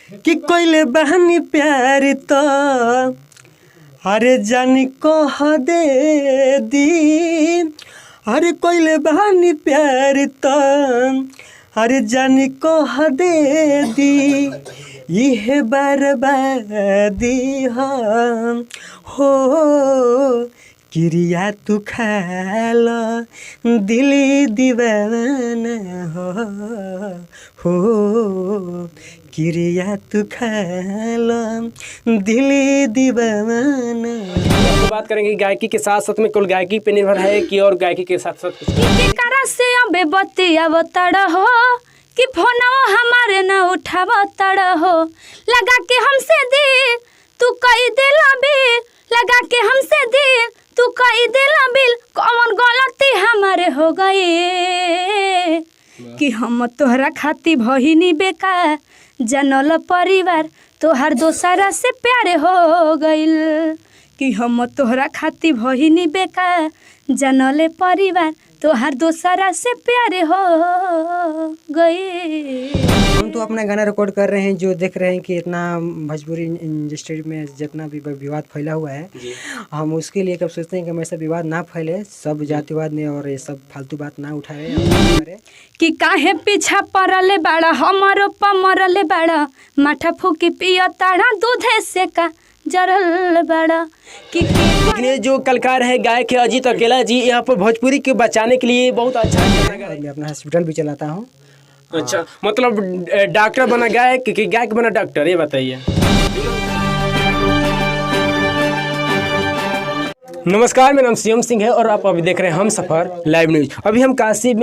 कि कोइले बहनी प्यार तो अरे जानी कह दे दी। अरे कोइले बहनी प्यार तो अरे जानी कह दे दी। यह बर्बादी हम हो क्रिया तू खाला दिली दीवाना हो क्रिया तू खाला दिली दीवाना। बात करेंगे गायकी के साथ साथ में कुल गायकी पे निर्भर है कि और गायकी के साथ साथ से अबे बतिया तड़ हो कि फोनो हमारे न उठाव तड़ हो। लगा के हमसे दिल तू कई दिला बिल, लगा के हमसे दिल तू कई दिला बिल। कौन गलती हमारे हो गई कि हम तोहरा खाती भहिनी बेकार। जनल परिवार तोहर दोसरा से प्यारे हो गइल कि हम तोहरा खाती भहिनी बेकार। जनले परिवार तोहर दोसरा से प्यारे हो गए। हम तो अपना गाना रिकॉर्ड कर रहे हैं, जो देख रहे हैं कि इतना भोजपुरी इंडस्ट्री में जितना भी विवाद फैला हुआ है, हम उसके लिए कब सोचते हैं कि हमेशा विवाद ना फैले, सब जातिवाद में और ये सब फालतू बात ना उठाए कि काहे पीछा पड़ले बाड़ा हमारो पमरले बाड़ा। माठा फूकी पिया ताड़ा दूधे से का जरल बड़ा। लेकिन ये जो कलाकार है गायक है अजीत अकेला जी, यहाँ पर भोजपुरी के बचाने के लिए बहुत अच्छा है। मैं अपना हॉस्पिटल भी चलाता हूँ। अच्छा, मतलब डॉक्टर बना गायक कि गायक बना डॉक्टर, ये बताइए। नमस्कार, मेरा नाम शिवम सिंह है और आप अभी देख रहे हैं हम सफ़र लाइव न्यूज। अभी हम काशी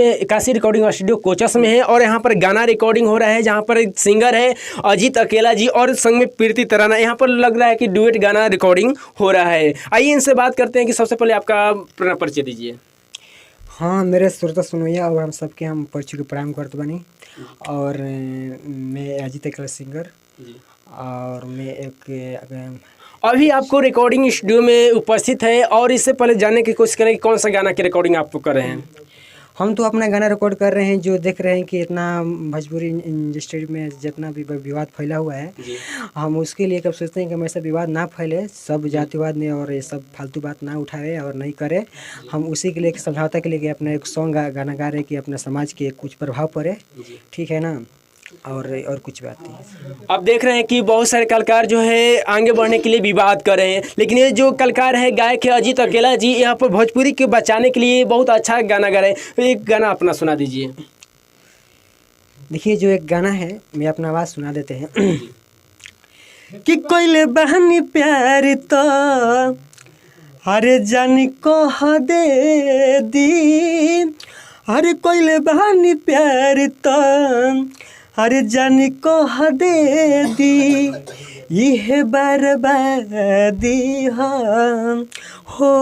रिकॉर्डिंग स्टूडियो कोचस में हैं और यहाँ पर गाना रिकॉर्डिंग हो रहा है, जहाँ पर एक सिंगर है अजीत अकेला जी और संग में प्रीति तराना। यहाँ पर लग रहा है कि डुएट गाना रिकॉर्डिंग हो रहा है। आइए इनसे बात करते हैं कि सबसे पहले आपका परिचय दीजिए। हाँ, मेरे श्रोता सुनैया और हम सबके हम परिचय को प्रणाम करते बनी। और मैं अजीत अकेला सिंगर और मैं एक अभी आपको रिकॉर्डिंग स्टूडियो में उपस्थित है और इससे पहले जानने की कोशिश करें कि कौन सा गाना की रिकॉर्डिंग आप कर रहे हैं। हम तो अपना गाना रिकॉर्ड कर रहे हैं, जो देख रहे हैं कि इतना भोजपुरी इंडस्ट्री में जितना भी विवाद फैला हुआ है, हम उसके लिए कब सोचते हैं कि हमेशा विवाद ना फैले, सब जातिवाद में और ये सब फालतू बात ना उठाए और नहीं करे। हम उसी के लिए समझौता के लिए अपना एक सॉन्ग गाना गा रहे हैं कि अपने समाज के कुछ प्रभाव पड़े, ठीक है ना, और कुछ बात नहीं। आप देख रहे हैं कि बहुत सारे कलाकार जो है आगे बढ़ने के लिए विवाद कर रहे हैं, लेकिन ये जो कलाकार है गायक है अजीत अकेला जी, यहाँ पर भोजपुरी के बचाने के लिए बहुत अच्छा गाना गा रहे हैं। तो एक गाना अपना सुना दीजिए। देखिए, जो एक गाना है मैं अपना आवाज़ सुना देते हैं कि कोइले बहनी प्यार तो अरे जानी कह दे दी। अरे कोइले बहनी प्यार तो अरे जानी कह दे दी। यह बर्बादी हम हो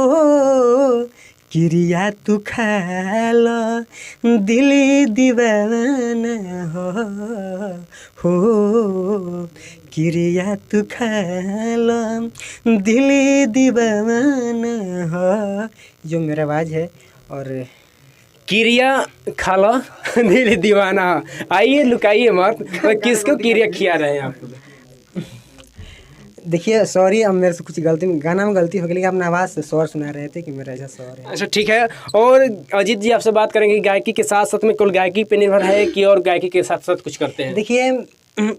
क्रिया तू खाला दिली दीवाना हो क्रिया तू खाला दिली दीवाना हो। जो मेरा आवाज़ है और क्रिया खाला दिल दीवाना। आइए, लुकाइए मत, किसको क्रिया खिया रहे हैं आप? देखिए, सॉरी, अब मेरे से कुछ गलती गाना में गलती हो गई, लेकिन अपना आवाज़ से स्वर सुना रहे थे कि मेरा ऐसा स्वर है। अच्छा, ठीक है। और अजीत जी, आपसे बात करेंगे गायकी के साथ साथ में कुल गायकी पे निर्भर है कि और गायकी के साथ साथ कुछ करते हैं। देखिए,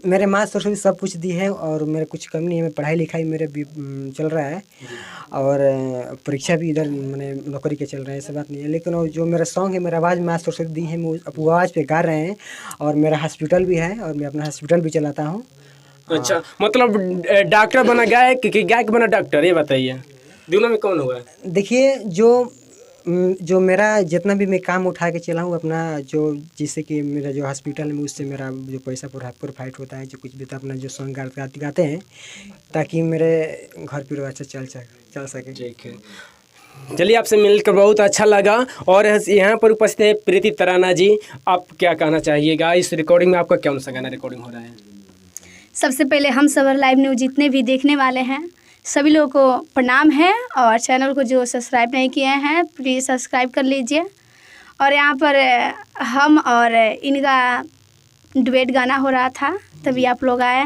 मेरे माँ सरस्वती सब कुछ दी है और मेरे कुछ कमी नहीं है। मैं पढ़ाई लिखाई मेरे भी चल रहा है और परीक्षा भी इधर मैंने नौकरी के चल रहा है, ऐसा बात नहीं है। लेकिन वो जो मेरा सॉन्ग है, मेरा आवाज़ माँ सरस्वती दी है, वो आवाज़ पे गा रहे हैं और मेरा हॉस्पिटल भी है और मैं अपना हॉस्पिटल भी चलाता हूँ। अच्छा, मतलब डॉक्टर बना गायक कि गायक बना डॉक्टर, ये बताइए, दोनों में कौन हुआ? देखिए, जो मेरा जितना भी मैं काम उठा के चला हूँ अपना, जो जिससे कि मेरा जो हॉस्पिटल में उससे मेरा जो पैसा प्रोफाइट होता है, जो कुछ भी, तो अपना जो सॉन्ग गाते हैं ताकि मेरे घर परिवार से चल सके। ठीक है, चलिए, आपसे मिलकर बहुत अच्छा लगा। और यहाँ पर उपस्थित है प्रीति तराना जी, आप क्या कहना चाहिएगा? इस रिकॉर्डिंग में आपका कौन सा गाना रिकॉर्डिंग हो रहा है? सबसे पहले हम सफ़र लाइव न्यूज़ जितने भी देखने वाले हैं सभी लोगों को प्रणाम है, और चैनल को जो सब्सक्राइब नहीं किए हैं प्लीज़ सब्सक्राइब कर लीजिए। और यहाँ पर हम और इनका डुएट गाना हो रहा था, तभी आप लोग आए।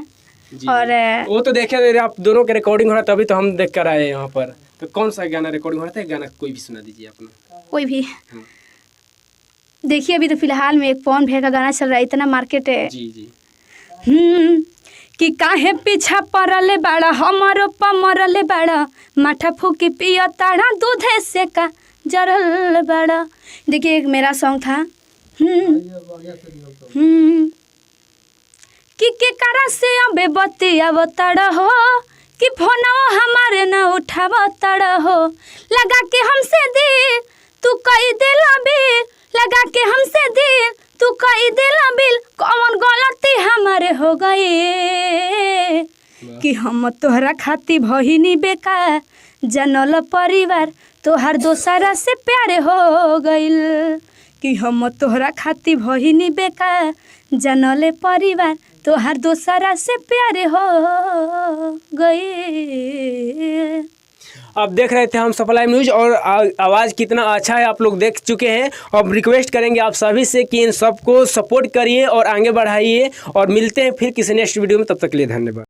और वो तो देखे मेरे आप दोनों के रिकॉर्डिंग हो रहा तभी तो हम देख कर आए यहाँ पर। तो कौन सा गाना रिकॉर्डिंग हो रहा था? गाना कोई भी सुना दीजिए अपना। कोई भी देखिए, अभी तो फिलहाल में एक पवन भैया का गाना चल रहा है, इतना मार्केट है। जी जी। कि काहे पीछा पड़ले बाड़ा, हमारो पमरले बाड़ा, माठा फूकी पिया ताड़ा, दूधे से का जरल बाड़ा। देखिए एक मेरा सॉन्ग था कि के करा से अबे बतिया बताड़ा हो, कि फोनो हमारे न उठावा ताड़ा हो, लगा के हमसे दिल तू कई दिला बिल, लगा के हमसे दिल तू कई दिला बिल, कौन गलती हमारे हो गई कि हम तोहरा खाती भहिनी बेकार, जनल परिवार तोहर दोसरा से प्यारे हो गइल, कि हम तोहरा खाती भहिनी बेकार, जनल परिवार तोहर दोसरा से प्यारे हो गए। अब देख रहे थे हम सफल लाइव न्यूज और आवाज़ कितना अच्छा है आप लोग देख चुके हैं। अब रिक्वेस्ट करेंगे आप सभी से कि इन सबको सपोर्ट करिए और आगे बढ़ाइए, और मिलते हैं फिर किसी नेक्स्ट वीडियो में। तब तक के लिए धन्यवाद।